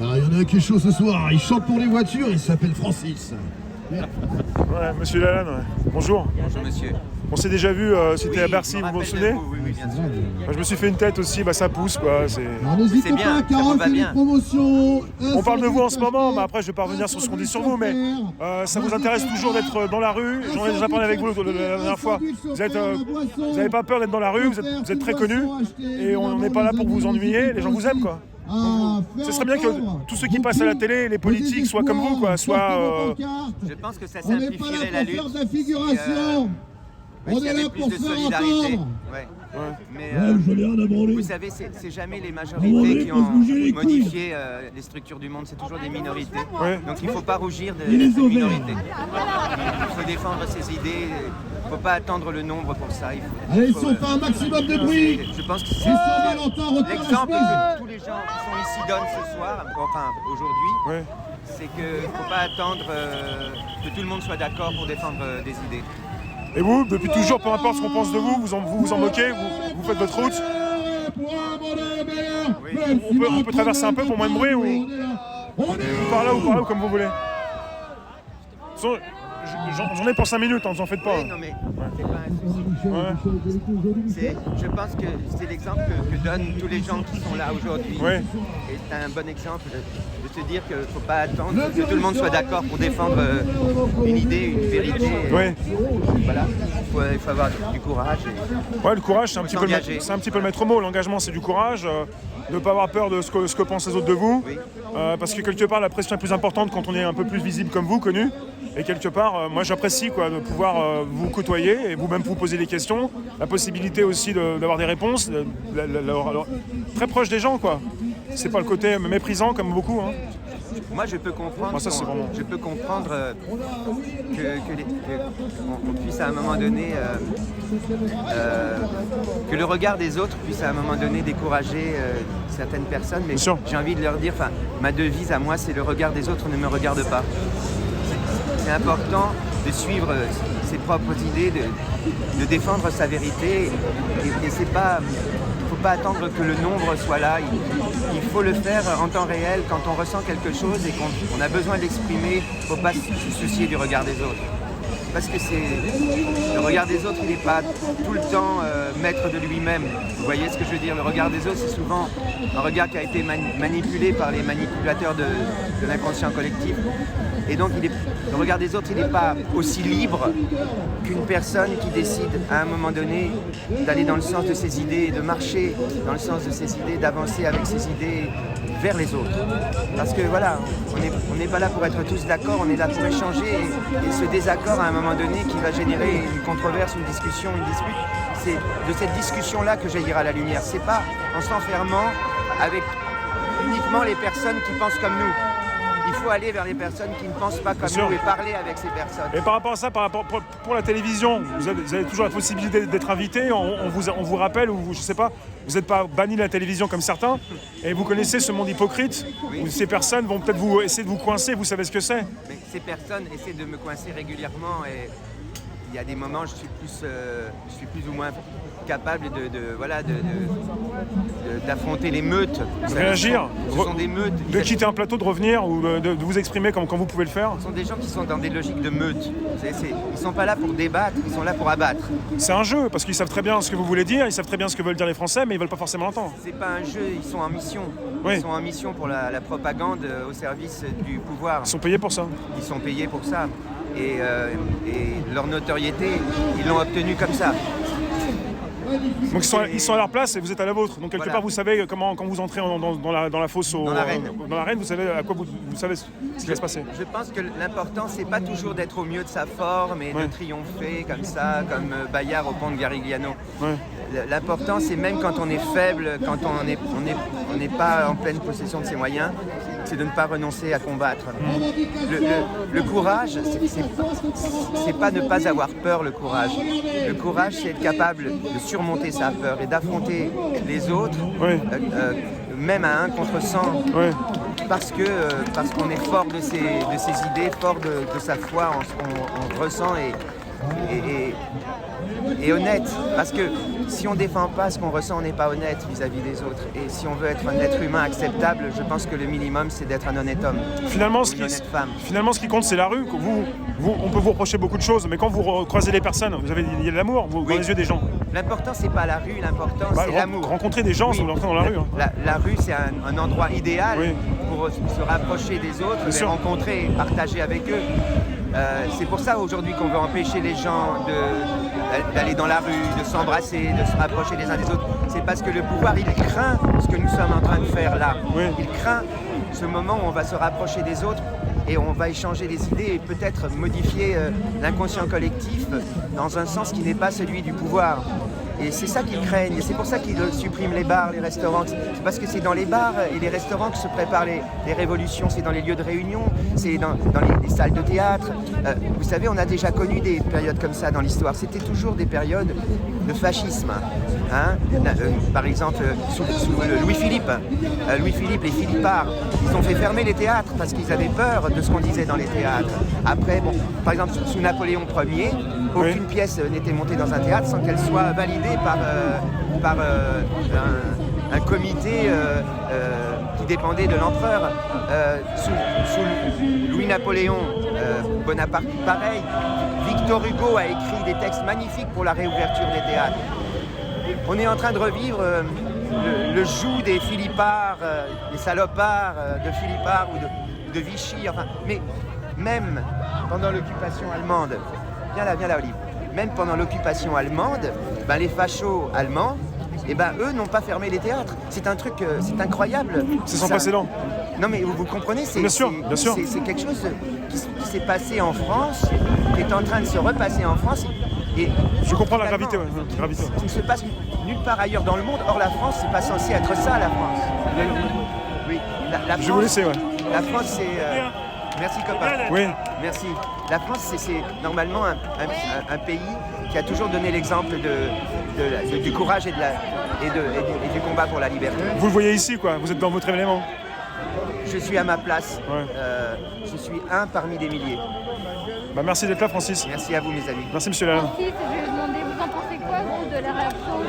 Ah, il y en a un qui est chaud ce soir, il chante pour les voitures, il s'appelle Francis. Ouais, monsieur Lalanne, ouais. Bonjour. Bonjour monsieur. On s'est déjà vu, c'était à Bercy, vous vous souvenez? Oui, bien sûr. Je me suis fait une tête aussi, ça pousse quoi. Alors n'hésitez C'est bien, pas, Carole ça fait va des bien. promotions. On parle de vous en ce moment, mais après je vais pas revenir sur ce qu'on dit sur vous, mais ça vous intéresse toujours d'être dans la rue. J'en ai déjà parlé avec vous la dernière fois. Vous n'avez pas peur d'être dans la rue, vous êtes très connu, et on n'est pas là pour vous ennuyer, les gens vous aiment quoi. Ce serait bien que tous ceux qui passent à la télé, les politiques, soient comme vous, quoi, Je pense que ça simplifierait la lutte. On est là pour plus de faire solidarité. entendre. Ouais. Mais Je l'ai rien à branler. vous savez, c'est jamais les majorités qui ont modifié les structures du monde, c'est toujours des minorités. Ouais. Donc il ne faut pas rougir de cette minorité. Il faut défendre ses idées. Il ne faut pas attendre le nombre pour ça. Allez, si on fait un maximum de bruit. Je pense que Et c'est Saint-Valentin, retourne l'exemple la chemise. que tous les gens qui sont ici donnent ce soir, enfin aujourd'hui, Ouais. c'est qu'il ne faut pas attendre que tout le monde soit d'accord pour défendre des idées. Et vous, depuis toujours, peu importe ce qu'on pense de vous, vous en moquez, vous faites votre route. On peut traverser un peu pour moins de bruit ou par là ou comme vous voulez. J'en ai pour 5 minutes, vous en faites pas. Oui, non mais c'est pas un souci. Je pense que c'est l'exemple que donnent tous les gens qui sont là aujourd'hui. Ouais. Et c'est un bon exemple de se dire qu'il ne faut pas attendre que tout le monde soit d'accord pour défendre une idée, une vérité. Ouais. Voilà, il faut avoir du courage. Ouais, le courage, c'est un petit peu s'engager. le maître mot. L'engagement, c'est du courage. De ne pas avoir peur de ce que pensent les autres de vous. Oui. Parce que quelque part, la pression est plus importante quand on est un peu plus visible comme vous, connu. Et quelque part, moi j'apprécie de pouvoir vous côtoyer et vous-même vous poser des questions. La possibilité aussi d'avoir des réponses, très proche des gens, quoi. C'est pas le côté méprisant comme beaucoup. Hein. Moi, je peux comprendre, Moi, ça, c'est vraiment- je peux comprendre qu'on puisse à un moment donné, que le regard des autres puisse à un moment donné décourager certaines personnes. Mais Bien sûr. j'ai envie de leur dire, ma devise à moi, c'est le regard des autres ne me regarde pas. C'est important de suivre ses propres idées, de défendre sa vérité. Et c'est pas... Il ne faut pas attendre que le nombre soit là. Il faut le faire en temps réel quand on ressent quelque chose et qu'on a besoin de l'exprimer. Il ne faut pas se soucier du regard des autres. Parce que le regard des autres, il n'est pas tout le temps maître de lui-même. Vous voyez ce que je veux dire? Le regard des autres, c'est souvent un regard qui a été manipulé par les manipulateurs de l'inconscient collectif. Et donc, le regard des autres, il n'est pas aussi libre qu'une personne qui décide à un moment donné d'aller dans le sens de ses idées, de marcher dans le sens de ses idées, d'avancer avec ses idées vers les autres. Parce que voilà, on n'est pas là pour être tous d'accord, on est là pour échanger et ce désaccord à un moment donné qui va générer une controverse, une discussion, une dispute, c'est de cette discussion-là que jaillira la lumière. C'est pas en s'enfermant avec uniquement les personnes qui pensent comme nous. Il faut aller vers les personnes qui ne pensent pas comme nous et parler avec ces personnes. Et par rapport à ça, pour la télévision, vous avez toujours la possibilité d'être invité. On vous rappelle, ou je sais pas, vous n'êtes pas banni de la télévision comme certains, et vous connaissez ce monde hypocrite où ces personnes vont peut-être essayer de vous coincer. Vous savez ce que c'est. Mais ces personnes essaient de me coincer régulièrement et il y a des moments je suis plus ou moins capable d'affronter les meutes. De réagir, Ce sont des meutes. de quitter un plateau, de revenir ou de vous exprimer quand vous pouvez le faire. Ce sont des gens qui sont dans des logiques de meute. Ils ne sont pas là pour débattre, ils sont là pour abattre. C'est un jeu, parce qu'ils savent très bien ce que vous voulez dire, ils savent très bien ce que veulent dire les Français, mais ils veulent pas forcément l'entendre. C'est pas un jeu, ils sont en mission. Oui. Ils sont en mission pour la propagande au service du pouvoir. Ils sont payés pour ça. Ils sont payés pour ça. Et leur notoriété, ils l'ont obtenue comme ça. Donc ils sont à leur place et vous êtes à la vôtre. Donc quelque Voilà. part vous savez quand vous entrez dans la fosse Dans l'arène. dans l'arène, vous savez à quoi vous savez ce qui va se passer. Je pense que l'important, c'est pas toujours d'être au mieux de sa forme et Ouais. de triompher comme ça, comme Bayard au pont de Garigliano. Ouais. L'important, c'est même quand on est faible, quand on n'est pas en pleine possession de ses moyens, c'est de ne pas renoncer à combattre. Le courage, c'est pas ne pas avoir peur, le courage. Le courage, c'est être capable de surmonter sa peur et d'affronter les autres, Ouais. même à 1 contre 100. Ouais. Parce qu'on est fort de ses idées, fort de sa foi en ce qu'on ressent et et honnête. Parce que si on ne défend pas ce qu'on ressent, on n'est pas honnête vis-à-vis des autres. Et si on veut être un être humain acceptable, je pense que le minimum, c'est d'être un honnête homme. Finalement, ce qui compte, c'est la rue. On peut vous reprocher beaucoup de choses, mais quand vous croisez les personnes, il y a de l'amour dans les yeux des gens. L'important, c'est pas la rue, l'important, c'est l'amour. Rencontrer des gens, c'est l'entrée dans la rue. Hein. La rue, c'est un endroit idéal pour se rapprocher des autres, les rencontrer, partager avec eux. C'est pour ça aujourd'hui qu'on veut empêcher les gens d'aller dans la rue, de s'embrasser, de se rapprocher les uns des autres. C'est parce que le pouvoir, il craint ce que nous sommes en train de faire là. Oui. Il craint ce moment où on va se rapprocher des autres et on va échanger des idées et peut-être modifier l'inconscient collectif dans un sens qui n'est pas celui du pouvoir. Et c'est ça qu'ils craignent, et c'est pour ça qu'ils suppriment les bars, les restaurants. C'est parce que c'est dans les bars et les restaurants que se préparent les révolutions, c'est dans les lieux de réunion, c'est dans les salles de théâtre. Vous savez, on a déjà connu des périodes comme ça dans l'histoire. C'était toujours des périodes de fascisme. Hein. Par exemple, sous Louis-Philippe, les Philippards, ils ont fait fermer les théâtres parce qu'ils avaient peur de ce qu'on disait dans les théâtres. Après, bon, par exemple, sous Napoléon Ier, aucune pièce n'était montée dans un théâtre sans qu'elle soit validée par un comité qui dépendait de l'empereur. Sous Louis-Napoléon Bonaparte, pareil. Victor Hugo a écrit des textes magnifiques pour la réouverture des théâtres. On est en train de revivre le joug des Philippards, des salopards de Philippards ou de Vichy. Enfin, mais même pendant l'occupation allemande, viens là, Olive. Même pendant l'occupation allemande, les fachos allemands, eux n'ont pas fermé les théâtres. C'est un truc, c'est incroyable. C'est sans précédent. Non mais vous comprenez, c'est quelque chose qui s'est passé en France, qui est en train de se repasser en France. Et je comprends la gravité. Qui ne se passe nulle part ailleurs dans le monde. Or la France, c'est pas censé être ça, la France. Oui, la France, je vais vous laisser, La France, c'est... Merci copain. Oui. Merci. La France, c'est normalement un pays qui a toujours donné l'exemple du courage et du combat pour la liberté. Vous le voyez ici, quoi. Vous êtes dans votre élément. Je suis à ma place. Ouais. Je suis un parmi des milliers. Merci d'être là, Francis. Merci à vous, mes amis. Merci, monsieur Lalanne. Francis, je vais vous demander, vous en pensez quoi, vous, de la réaction de